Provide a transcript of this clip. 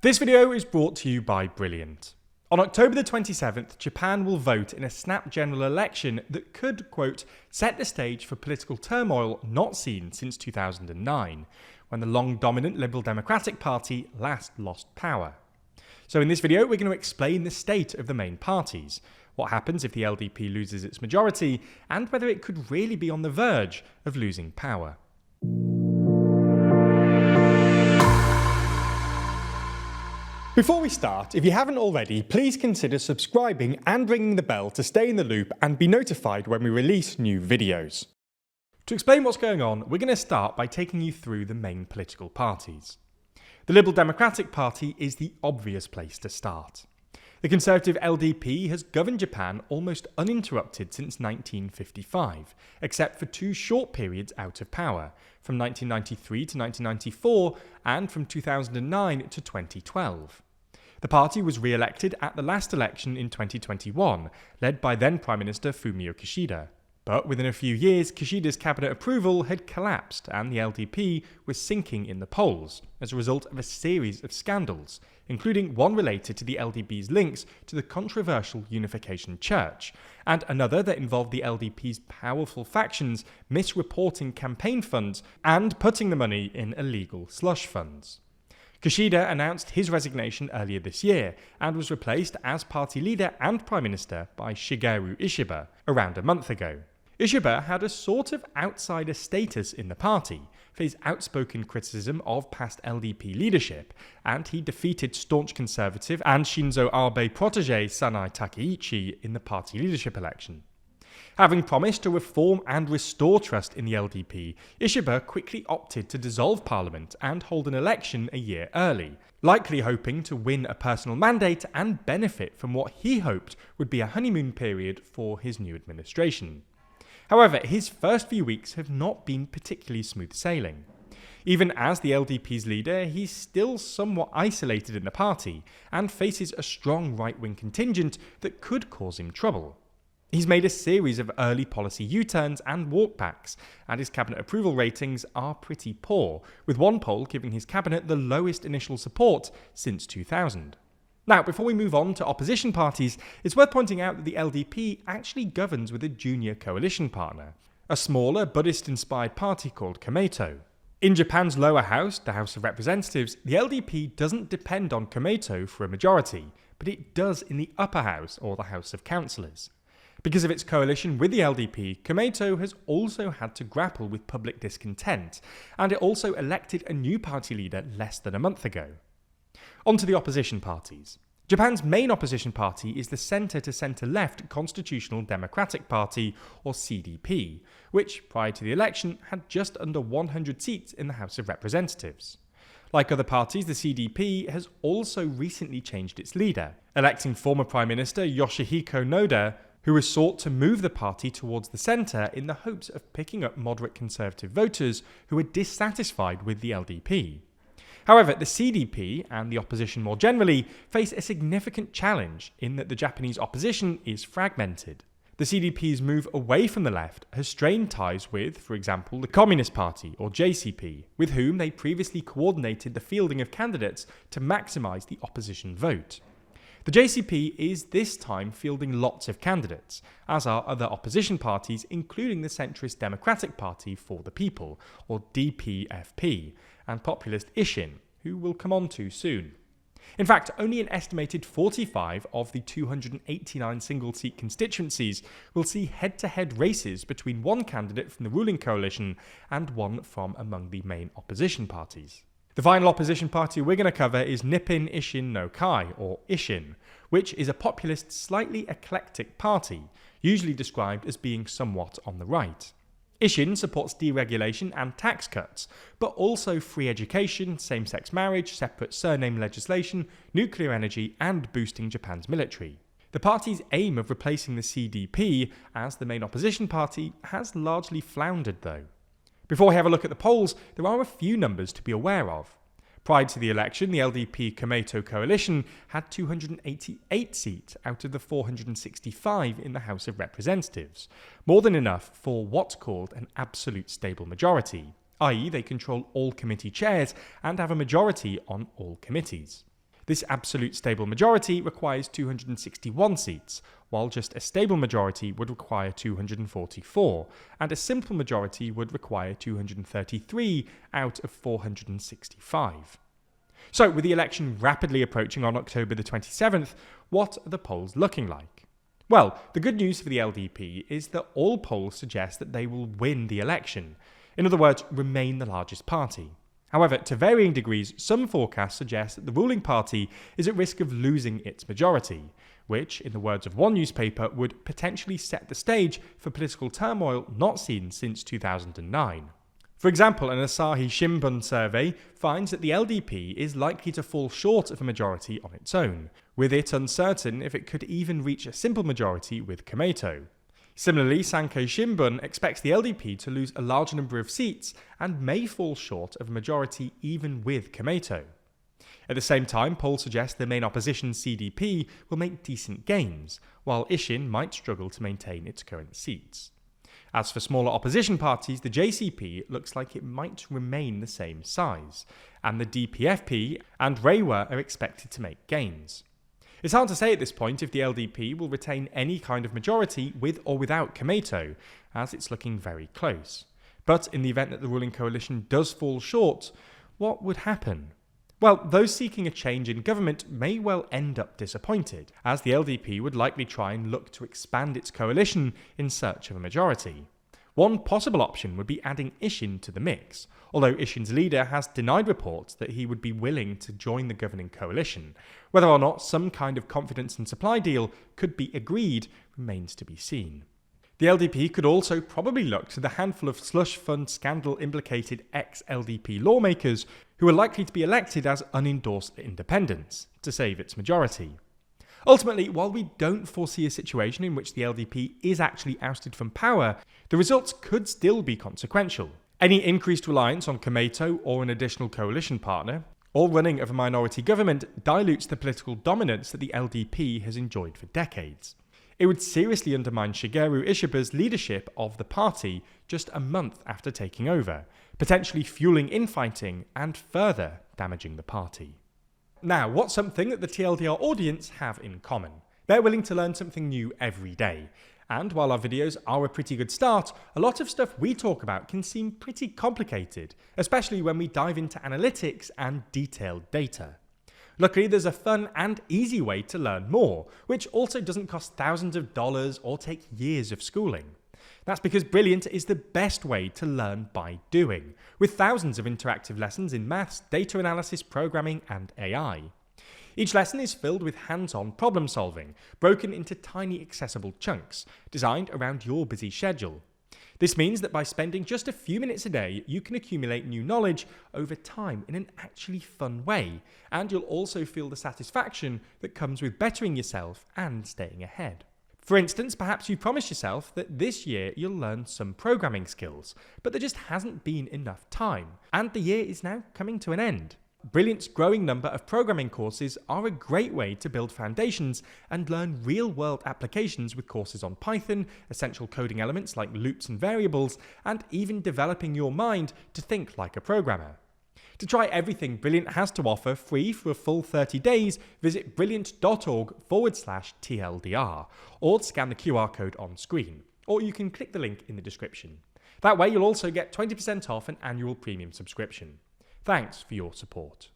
This video is brought to you by Brilliant. On October the 27th, Japan will vote in a snap general election that could, quote, set the stage for political turmoil not seen since 2009, when the long-dominant Liberal Democratic Party last lost power. So in this video, we're going to explain the state of the main parties, what happens if the LDP loses its majority, and whether it could really be on the verge of losing power. Before we start, if you haven't already, please consider subscribing and ringing the bell to stay in the loop and be notified when we release new videos. To explain what's going on, we're going to start by taking you through the main political parties. The Liberal Democratic Party is the obvious place to start. The Conservative LDP has governed Japan almost uninterrupted since 1955, except for two short periods out of power, from 1993 to 1994 and from 2009 to 2012. The party was re-elected at the last election in 2021, led by then Prime Minister Fumio Kishida. But within a few years, Kishida's cabinet approval had collapsed and the LDP was sinking in the polls as a result of a series of scandals, including one related to the LDP's links to the controversial Unification Church, and another that involved the LDP's powerful factions misreporting campaign funds and putting the money in illegal slush funds. Kishida announced his resignation earlier this year and was replaced as party leader and prime minister by Shigeru Ishiba around a month ago. Ishiba had a sort of outsider status in the party for his outspoken criticism of past LDP leadership, and he defeated staunch conservative and Shinzo Abe protege Sanai Takeichi in the party leadership election. Having promised to reform and restore trust in the LDP, Ishiba quickly opted to dissolve parliament and hold an election a year early, likely hoping to win a personal mandate and benefit from what he hoped would be a honeymoon period for his new administration. However, his first few weeks have not been particularly smooth sailing. Even as the LDP's leader, he's still somewhat isolated in the party and faces a strong right-wing contingent that could cause him trouble. He's made a series of early policy U-turns and walkbacks, and his cabinet approval ratings are pretty poor, with one poll giving his cabinet the lowest initial support since 2000. Now, before we move on to opposition parties, it's worth pointing out that the LDP actually governs with a junior coalition partner, a smaller Buddhist-inspired party called Komeito. In Japan's lower house, the House of Representatives, the LDP doesn't depend on Komeito for a majority, but it does in the upper house, or the House of Councillors. Because of its coalition with the LDP, Komeito has also had to grapple with public discontent, and it also elected a new party leader less than a month ago. On to the opposition parties. Japan's main opposition party is the centre-to-centre-left Constitutional Democratic Party, or CDP, which, prior to the election, had just under 100 seats in the House of Representatives. Like other parties, the CDP has also recently changed its leader, electing former Prime Minister Yoshihiko Noda, who has sought to move the party towards the centre in the hopes of picking up moderate conservative voters who are dissatisfied with the LDP. However, the CDP, and the opposition more generally, face a significant challenge in that the Japanese opposition is fragmented. The CDP's move away from the left has strained ties with, for example, the Communist Party, or JCP, with whom they previously coordinated the fielding of candidates to maximise the opposition vote. The JCP is this time fielding lots of candidates, as are other opposition parties, including the centrist Democratic Party for the People, or DPFP, and populist Ishin, who we'll come on to soon. In fact, only an estimated 45 of the 289 single-seat constituencies will see head-to-head races between one candidate from the ruling coalition and one from among the main opposition parties. The final opposition party we're going to cover is Nippon Ishin no Kai, or Ishin, which is a populist, slightly eclectic party, usually described as being somewhat on the right. Ishin supports deregulation and tax cuts, but also free education, same-sex marriage, separate surname legislation, nuclear energy, and boosting Japan's military. The party's aim of replacing the CDP as the main opposition party has largely floundered, though. Before we have a look at the polls, there are a few numbers to be aware of. Prior to the election, the LDP-Komeito coalition had 288 seats out of the 465 in the House of Representatives, more than enough for what's called an absolute stable majority, i.e. they control all committee chairs and have a majority on all committees. This absolute stable majority requires 261 seats, while just a stable majority would require 244, and a simple majority would require 233 out of 465. So, with the election rapidly approaching on October the 27th, what are the polls looking like? Well, the good news for the LDP is that all polls suggest that they will win the election. In other words, remain the largest party. However, to varying degrees, some forecasts suggest that the ruling party is at risk of losing its majority, which, in the words of one newspaper, would potentially set the stage for political turmoil not seen since 2009. For example, an Asahi Shimbun survey finds that the LDP is likely to fall short of a majority on its own, with it uncertain if it could even reach a simple majority with Komeito. Similarly, Sankei Shimbun expects the LDP to lose a large number of seats and may fall short of a majority even with Komeito. At the same time, polls suggest the main opposition CDP will make decent gains, while Ishin might struggle to maintain its current seats. As for smaller opposition parties, the JCP looks like it might remain the same size, and the DPFP and Reiwa are expected to make gains. It's hard to say at this point if the LDP will retain any kind of majority with or without Komeito, as it's looking very close. But in the event that the ruling coalition does fall short, what would happen? Well, those seeking a change in government may well end up disappointed, as the LDP would likely try and look to expand its coalition in search of a majority. One possible option would be adding Ishin to the mix, although Ishin's leader has denied reports that he would be willing to join the governing coalition. Whether or not some kind of confidence and supply deal could be agreed remains to be seen. The LDP could also probably look to the handful of slush fund scandal implicated ex-LDP lawmakers who are likely to be elected as unendorsed independents to save its majority. Ultimately, while we don't foresee a situation in which the LDP is actually ousted from power, the results could still be consequential. Any increased reliance on Komeito or an additional coalition partner, or running of a minority government, dilutes the political dominance that the LDP has enjoyed for decades. It would seriously undermine Shigeru Ishiba's leadership of the party just a month after taking over, potentially fueling infighting and further damaging the party. Now, what's something that the TLDR audience have in common? They're willing to learn something new every day. And while our videos are a pretty good start, a lot of stuff we talk about can seem pretty complicated, especially when we dive into analytics and detailed data. Luckily, there's a fun and easy way to learn more, which also doesn't cost thousands of dollars or take years of schooling. That's because Brilliant is the best way to learn by doing, with thousands of interactive lessons in maths, data analysis, programming, and AI. Each lesson is filled with hands-on problem solving, broken into tiny accessible chunks, designed around your busy schedule. This means that by spending just a few minutes a day, you can accumulate new knowledge over time in an actually fun way, and you'll also feel the satisfaction that comes with bettering yourself and staying ahead. For instance, perhaps you promised yourself that this year you'll learn some programming skills, but there just hasn't been enough time, and the year is now coming to an end. Brilliant's growing number of programming courses are a great way to build foundations and learn real-world applications with courses on Python, essential coding elements like loops and variables, and even developing your mind to think like a programmer. To try everything Brilliant has to offer free for a full 30 days, visit brilliant.org/TLDR or scan the QR code on screen, or you can click the link in the description. That way you'll also get 20% off an annual premium subscription. Thanks for your support.